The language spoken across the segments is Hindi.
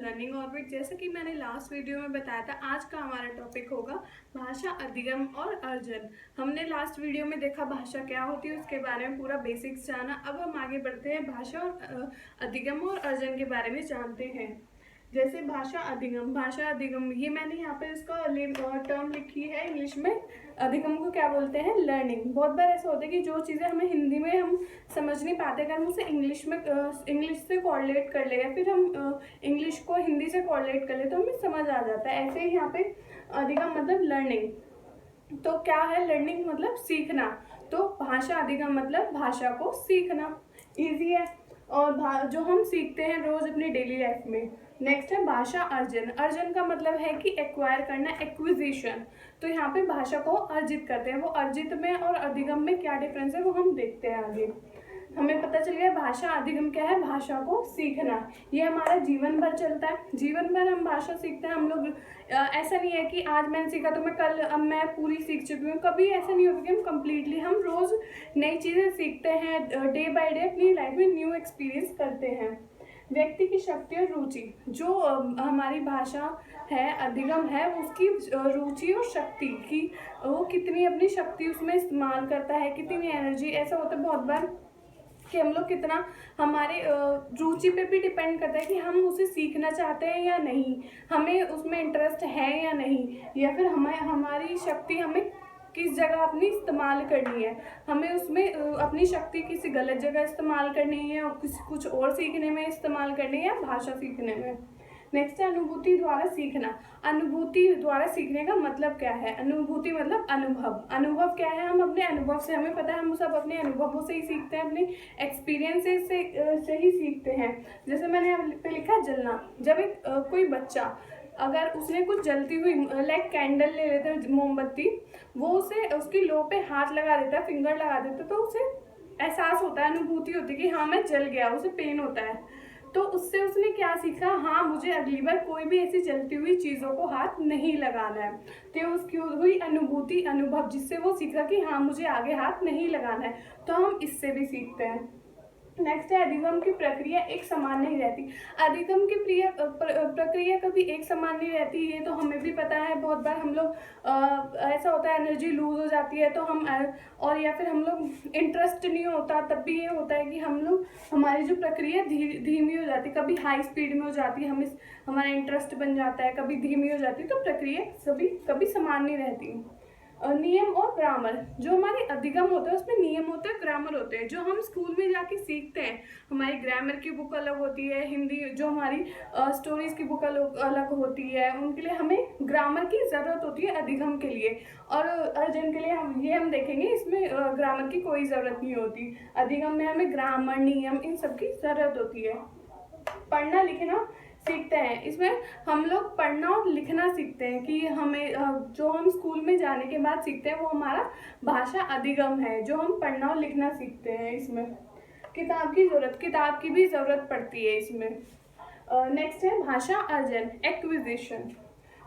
Learning orbit. जैसा कि मैंने लास्ट वीडियो में बताया था, आज का हमारा टॉपिक होगा भाषा अधिगम और अर्जन। हमने लास्ट वीडियो में देखा भाषा क्या होती है, उसके बारे में पूरा बेसिक्स जाना। अब हम आगे बढ़ते हैं, भाषा और अधिगम और अर्जन के बारे में जानते हैं। जैसे भाषा अधिगम ये मैंने यहाँ पे इसका टर्म लिखी है इंग्लिश में। अधिगम को क्या बोलते हैं? लर्निंग। बहुत बार ऐसा होता है कि जो चीज़ें हमें हिंदी में हम समझ नहीं पाते, अगर हम उसे इंग्लिश से कोरिलेट कर ले या फिर हम इंग्लिश को हिंदी से कोरिलेट कर ले तो हमें समझ आ जाता है। ऐसे ही यहाँ पे अधिगम मतलब लर्निंग। तो क्या है लर्निंग? मतलब सीखना। तो भाषा अधिगम मतलब भाषा को सीखना। ईजी है और जो हम सीखते हैं रोज अपनी डेली लाइफ में। नेक्स्ट है भाषा अर्जन। अर्जन का मतलब है कि एक्वायर करना, एक्विजिशन। तो यहाँ पे भाषा को अर्जित करते हैं। वो अर्जित में और अधिगम में क्या डिफरेंस है वो हम देखते हैं आगे। हमें पता चल गया भाषा अधिगम क्या है? भाषा को सीखना। ये हमारा जीवन भर चलता है, जीवन भर हम भाषा सीखते हैं। हम लोग ऐसा नहीं है कि आज मैंने सीखा तो मैं कल अब मैं पूरी सीख चुकी हूँ। कभी ऐसा नहीं होता कि हम कंप्लीटली, हम रोज नई चीज़ें सीखते हैं, डे बाय डे अपनी लाइफ में न्यू एक्सपीरियंस करते हैं। व्यक्ति की शक्ति और रुचि, जो हमारी भाषा है अधिगम है, उसकी रुचि और शक्ति की, वो कितनी अपनी शक्ति उसमें इस्तेमाल करता है, कितनी एनर्जी। ऐसा होता है बहुत बार कि हम लोग कितना, हमारे रुचि पे भी डिपेंड करता है कि हम उसे सीखना चाहते हैं या नहीं, हमें उसमें इंटरेस्ट है या नहीं, या फिर हमारी शक्ति हमें किस जगह अपनी इस्तेमाल करनी है। हमें उसमें अपनी शक्ति किसी गलत जगह इस्तेमाल करनी है और कुछ और सीखने में इस्तेमाल करनी है, भाषा सीखने में। नेक्स्ट है अनुभूति द्वारा सीखना। अनुभूति द्वारा सीखने का मतलब क्या है? अनुभूति मतलब अनुभव। अनुभव क्या है? हम अपने अनुभव से, हमें पता है हम सब अपने अनुभवों से ही सीखते हैं, अपने एक्सपीरियंसेस से ही सीखते हैं। जैसे मैंने यहाँ पे लिखा जलना। जब एक कोई बच्चा अगर उसने कुछ जलती हुई लाइक कैंडल ले लेता है, मोमबत्ती, वो उसे उसकी लो पे हाथ लगा देता है, फिंगर लगा देता है, तो उसे एहसास होता है, अनुभूति होती है कि हाँ मैं जल गया, उसे पेन होता है। तो उससे उसने क्या सीखा? हाँ मुझे अगली बार कोई भी ऐसी जलती हुई चीज़ों को हाथ नहीं लगाना है। तो उसकी हुई अनुभूति, अनुभव, जिससे वो सीखा कि हाँ मुझे आगे हाथ नहीं लगाना है। तो हम इससे भी सीखते हैं। नेक्स्ट है अधिगम की प्रक्रिया एक समान नहीं रहती। अधिगम की प्रक्रिया कभी एक समान नहीं रहती, ये तो हमें भी पता है। बहुत बार हम लोग ऐसा होता है एनर्जी लूज हो जाती है तो हम और या फिर हम लोग इंटरेस्ट नहीं होता, तब भी ये होता है कि हम लोग, हमारी जो प्रक्रिया धीमी हो जाती है, कभी हाई स्पीड में हो जाती है, हमारा इंटरेस्ट बन जाता है, कभी धीमी हो जाती है। तो प्रक्रिया कभी समान नहीं रहती। नियम और ग्रामर, जो हमारे अधिगम होता है उसमें नियम होते हैं, ग्रामर होते हैं, जो हम स्कूल में जाके सीखते हैं। हमारी ग्रामर की बुक अलग होती है, हिंदी जो हमारी स्टोरीज की बुक अलग होती है, उनके लिए हमें ग्रामर की ज़रूरत होती है अधिगम के लिए। और अर्जन के लिए हम देखेंगे, इसमें ग्रामर की कोई ज़रूरत नहीं होती। अधिगम में हमें ग्रामर, नियम, इन सब की ज़रूरत होती है। पढ़ना लिखना सीखते हैं, इसमें हम लोग पढ़ना और लिखना सीखते हैं कि हमें जो हम स्कूल में जाने के बाद सीखते हैं वो हमारा भाषा अधिगम है, जो हम पढ़ना और लिखना सीखते हैं। इसमें किताब की भी ज़रूरत पड़ती है इसमें। नेक्स्ट है भाषा अर्जन, एक्विजिशन।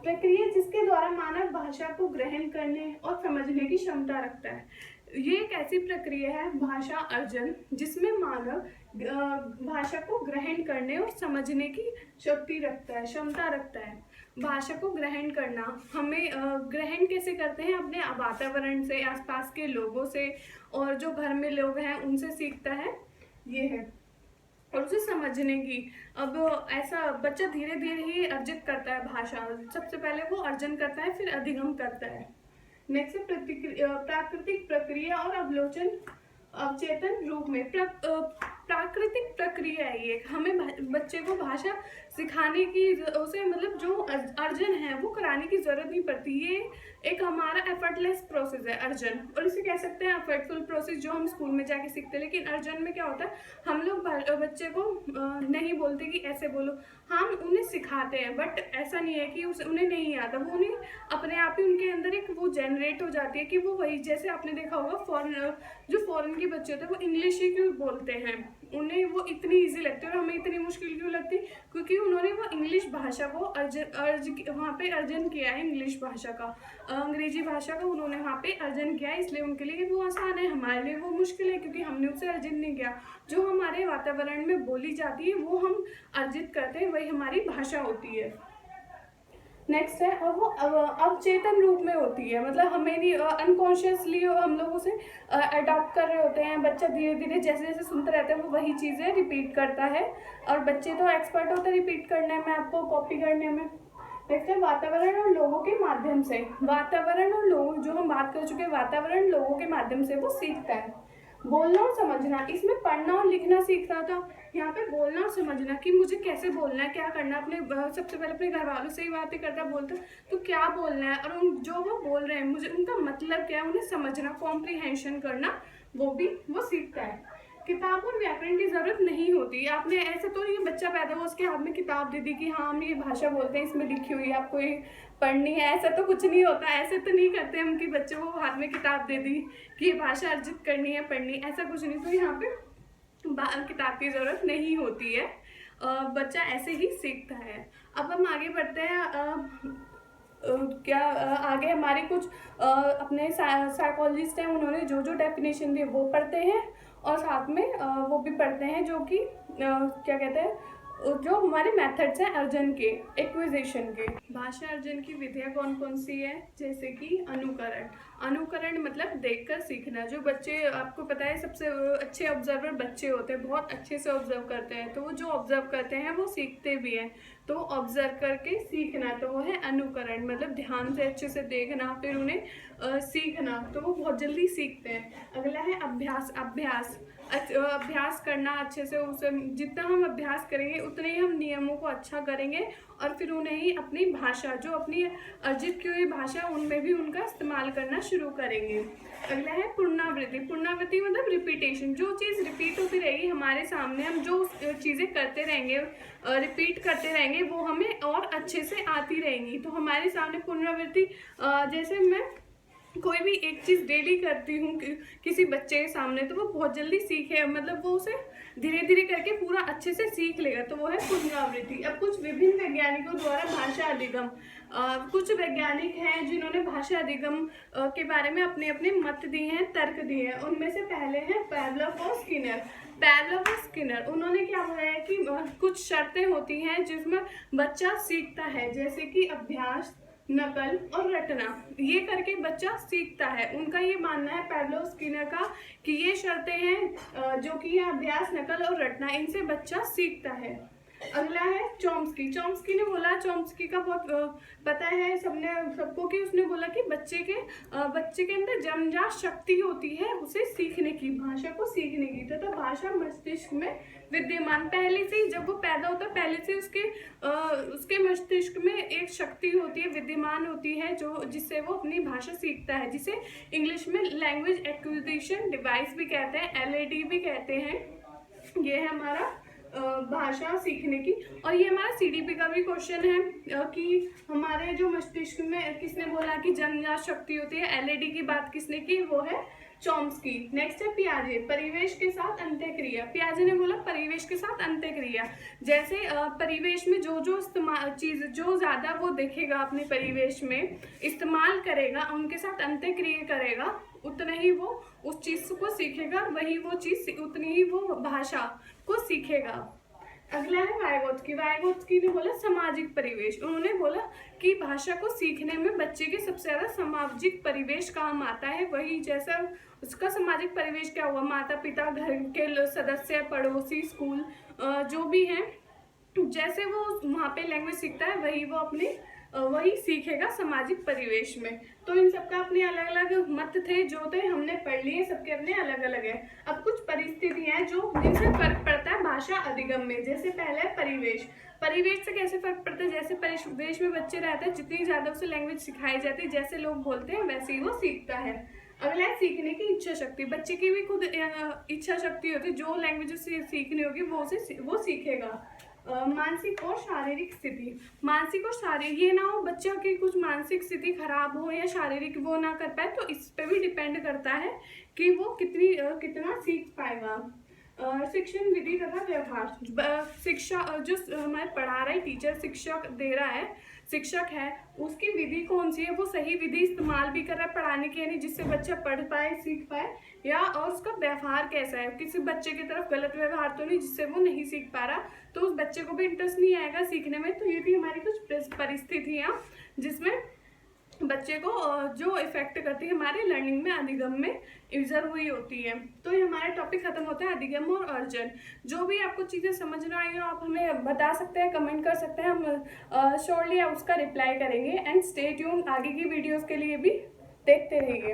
प्रक्रिया जिसके द्वारा मानव भाषा को ग्रहण करने और समझने की क्षमता रखता है। ये एक ऐसी प्रक्रिया है भाषा अर्जन जिसमें मानव भाषा को ग्रहण करने और समझने की शक्ति रखता है, क्षमता रखता है। भाषा को ग्रहण करना, हमें ग्रहण कैसे करते हैं? अपने वातावरण से, आसपास के लोगों से, और जो घर में लोग हैं उनसे सीखता है, ये है। और उसे समझने की, अब ऐसा बच्चा धीरे धीरे ही अर्जित करता है भाषा। सबसे पहले वो अर्जन करता है, फिर अधिगम करता है। नेक्स्ट प्राकृतिक प्रक्रिया और अवचेतन रूप में। प्राकृतिक प्रक्रिया है ये, हमें बच्चे को भाषा सिखाने की, उसे मतलब जो अर्जन है वो कराने की जरूरत नहीं पड़ती। ये एक हमारा एफर्टलेस प्रोसेस है अर्जन, और इसे कह सकते हैं एफर्टफुल प्रोसेस, जो हम स्कूल में जाके सीखते हैं। लेकिन अर्जन में क्या होता है, हम लोग बच्चे को नहीं बोलते कि ऐसे बोलो, हम उन्हें सिखाते हैं, बट ऐसा नहीं है कि उन्हें नहीं आता, वो उन्हें अपने आप ही उनके अंदर एक वो जनरेट हो जाती है कि वो वही, जैसे आपने देखा होगा जो फॉरेन के बच्चे होते हैं वो इंग्लिश ही क्यों बोलते हैं, उन्हें वो इतनी इजी लगती है और हमें इतनी मुश्किल क्यों लगती, क्योंकि उन्होंने वो इंग्लिश भाषा को वहाँ पे अर्जन किया है। इंग्लिश भाषा का, अंग्रेजी भाषा का उन्होंने वहाँ पे अर्जन किया है, इसलिए उनके लिए वो आसान है, हमारे लिए वो मुश्किल है क्योंकि हमने उसे अर्जन नहीं किया। जो हमारे वातावरण में बोली जाती है वो हम अर्जित करते हैं, वही हमारी भाषा होती है। नेक्स्ट है, और वो अवचेतन रूप में होती है, मतलब हमें नहीं, अनकॉन्शियसली हम लोग उसे अडॉप्ट कर रहे होते हैं। बच्चा धीरे धीरे जैसे जैसे सुनता रहता है वो वही चीज़ें रिपीट करता है, और बच्चे तो एक्सपर्ट होते हैं रिपीट करने में, आपको कॉपी करने में। नेक्स्ट है, वातावरण और लोगों के माध्यम से। वातावरण और लोग, जो हम बात कर चुके हैं, वातावरण लोगों के माध्यम से वो सीखता है। बोलना और समझना, इसमें पढ़ना और लिखना सीखता था, यहाँ पे बोलना और समझना कि मुझे कैसे बोलना है, क्या करना है। अपने सबसे पहले अपने घर वालों से ही बातें करता बोलता तो क्या बोलना है, और उन जो वो बोल रहे हैं मुझे उनका मतलब क्या है, उन्हें समझना, कॉम्प्रीहेंशन करना, वो सीखता है। किताब और व्याकरण की जरूरत नहीं होती। आपने ऐसा तो नहीं, बच्चा पैदा हुआ उसके हाथ में किताब दे दी कि हाँ हम ये भाषा बोलते हैं, इसमें लिखी हुई है, आपको ये पढ़नी है, ऐसा तो कुछ नहीं होता। ऐसे तो नहीं करते हम कि बच्चे को हाथ में किताब दे दी कि ये भाषा अर्जित करनी है, पढ़नी, ऐसा कुछ नहीं। तो यहाँ पे किताब की जरूरत नहीं होती है, बच्चा ऐसे ही सीखता है। अब हम आगे बढ़ते हैं, आगे हमारे कुछ अपने साइकोलॉजिस्ट हैं, उन्होंने जो जो डेफिनेशन दी वो पढ़ते हैं, और साथ में वो भी पढ़ते हैं जो कि क्या कहते हैं, जो हमारे मेथड्स हैं अर्जन के, एक्विजिशन के। भाषा अर्जन की विधियाँ कौन कौन सी है, जैसे कि अनुकरण। अनुकरण मतलब देखकर सीखना। जो बच्चे, आपको पता है सबसे अच्छे ऑब्जर्वर बच्चे होते हैं, बहुत अच्छे से ऑब्जर्व करते हैं, तो वो जो ऑब्जर्व करते हैं वो सीखते भी हैं। तो ऑब्जर्व करके सीखना, तो वो है अनुकरण, मतलब ध्यान से अच्छे से देखना फिर उन्हें सीखना, तो वो बहुत जल्दी सीखते हैं। अगला है अभ्यास। अभ्यास करना अच्छे से, उसे जितना हम अभ्यास करेंगे उतने ही हम नियमों को अच्छा करेंगे, और फिर उन्हें ही अपनी भाषा, जो अपनी अर्जित की हुई भाषा, उनमें भी उनका इस्तेमाल करना शुरू करेंगे। अगला है पुनरावृत्ति। पुनरावृत्ति मतलब रिपीटेशन, जो चीज़ रिपीट होती रहेगी हमारे सामने, हम जो चीज़ें करते रहेंगे, रिपीट करते रहेंगे, वो हमें और अच्छे से आती रहेंगी। तो हमारे सामने पुनरावृत्ति, जैसे मैं कोई भी एक चीज़ डेली करती हूँ किसी बच्चे के सामने, तो वो बहुत जल्दी सीखे, मतलब वो उसे धीरे धीरे करके पूरा अच्छे से सीख लेगा, तो वो है पुनरावृत्ति। अब कुछ विभिन्न वैज्ञानिकों द्वारा भाषा अधिगम, कुछ वैज्ञानिक हैं जिन्होंने भाषा अधिगम के बारे में अपने अपने मत दिए हैं, तर्क दिए हैं। उनमें से पहले हैं पैवलोव और स्किनर। पैवलोव और स्किनर, उन्होंने क्या बोला है कि कुछ शर्तें होती हैं जिसमें बच्चा सीखता है, जैसे कि अभ्यास, नकल और रटना, ये करके बच्चा सीखता है। उनका ये मानना है पैवलोव स्किनर का कि ये शर्तें हैं जो कि ये अभ्यास, नकल और रटना, इनसे बच्चा सीखता है। अगला है चॉम्स्की। चॉम्स्की ने बोला, चॉम्स्की का बहुत पता है सबको कि उसने बोला कि बच्चे के अंदर जन्मजात शक्ति होती है उसे सीखने की, भाषा को सीखने की, तथा भाषा मस्तिष्क में विद्यमान, पहले से ही जब वो पैदा होता है पहले से उसके मस्तिष्क में एक शक्ति होती है, विद्यमान होती है, जो जिससे वो अपनी भाषा सीखता है, जिसे इंग्लिश में लैंग्वेज एक्विजिशन डिवाइस भी कहते हैं, LAD भी कहते हैं। ये है हमारा भाषा सीखने की। और ये हमारा CDP का भी क्वेश्चन है कि हमारे जो मस्तिष्क में, किसने बोला कि जन्मजात शक्ति होती है, LAD की बात किसने की, वो है चॉम्स्की। नेक्स्ट है पियाजे, परिवेश के साथ अंत्यक्रिया। पियाजे ने बोला परिवेश के साथ अंत्यक्रिया, जैसे परिवेश में जो जो चीज जो ज्यादा वो देखेगा अपने परिवेश में इस्तेमाल करेगा, उनके साथ अंत्यक्रिया करेगा, उतना ही वो उस चीज को सीखेगा, वही वो चीज उतनी ही वो भाषा को सीखेगा। अगला है वाइगोत्स्की। वाइगोत्स्की ने बोला सामाजिक परिवेश। उन्होंने बोला कि भाषा को सीखने में बच्चे के सबसे ज्यादा सामाजिक परिवेश काम आता है, वही जैसा उसका सामाजिक परिवेश क्या हुआ, माता पिता, घर के सदस्य, पड़ोसी, स्कूल जो भी हैं, जैसे वो वहाँ पे लैंग्वेज सीखता है वही सीखेगा सामाजिक परिवेश में। तो इन सबका अपने अलग अलग मत थे, जो थे हमने पढ़ लिए, सबके अपने अलग अलग है। अब कुछ परिस्थितियां हैं जिनसे फर्क पड़ता है भाषा अधिगम में। जैसे पहले है परिवेश से कैसे फर्क पड़ता है, जैसे परिवेश में बच्चे रहते हैं, जितनी ज्यादा उसे लैंग्वेज सिखाई जाती है, जैसे लोग बोलते हैं वैसे ही वो सीखता है। अगला है सीखने की इच्छा शक्ति। बच्चे की भी खुद इच्छा शक्ति होती है, जो लैंग्वेज उसे सीखनी होगी वो सीखेगा। मानसिक और शारीरिक स्थिति। मानसिक और शारीरिक, ये ना हो बच्चों की कुछ मानसिक स्थिति खराब हो या शारीरिक वो ना कर पाए, तो इस पे भी डिपेंड करता है कि वो कितना सीख पाएगा। शिक्षण विधि तथा व्यवहार। शिक्षा जो हमारे पढ़ा रहा है टीचर, शिक्षक दे रहा है, शिक्षक है, उसकी विधि कौन सी है, वो सही विधि इस्तेमाल भी कर रहा है पढ़ाने की, यानी जिससे बच्चा पढ़ पाए, सीख पाए, या और उसका व्यवहार कैसा है, किसी बच्चे की तरफ गलत व्यवहार तो नहीं जिससे वो नहीं सीख पा रहा, तो उस बच्चे को भी इंटरेस्ट नहीं आएगा सीखने में। तो ये भी हमारी कुछ परिस्थितियाँ जिसमें बच्चे को जो इफेक्ट करती है हमारे लर्निंग में, अधिगम में इब्जर्व हुई होती है। तो ये हमारा टॉपिक खत्म होता है अधिगम और अर्जन। जो भी आपको चीज़ें समझ ना आई हो आप हमें बता सकते हैं, कमेंट कर सकते हैं, हम श्योरली उसका रिप्लाई करेंगे। एंड स्टे ट्यून, आगे की वीडियोस के लिए भी देखते रहिए।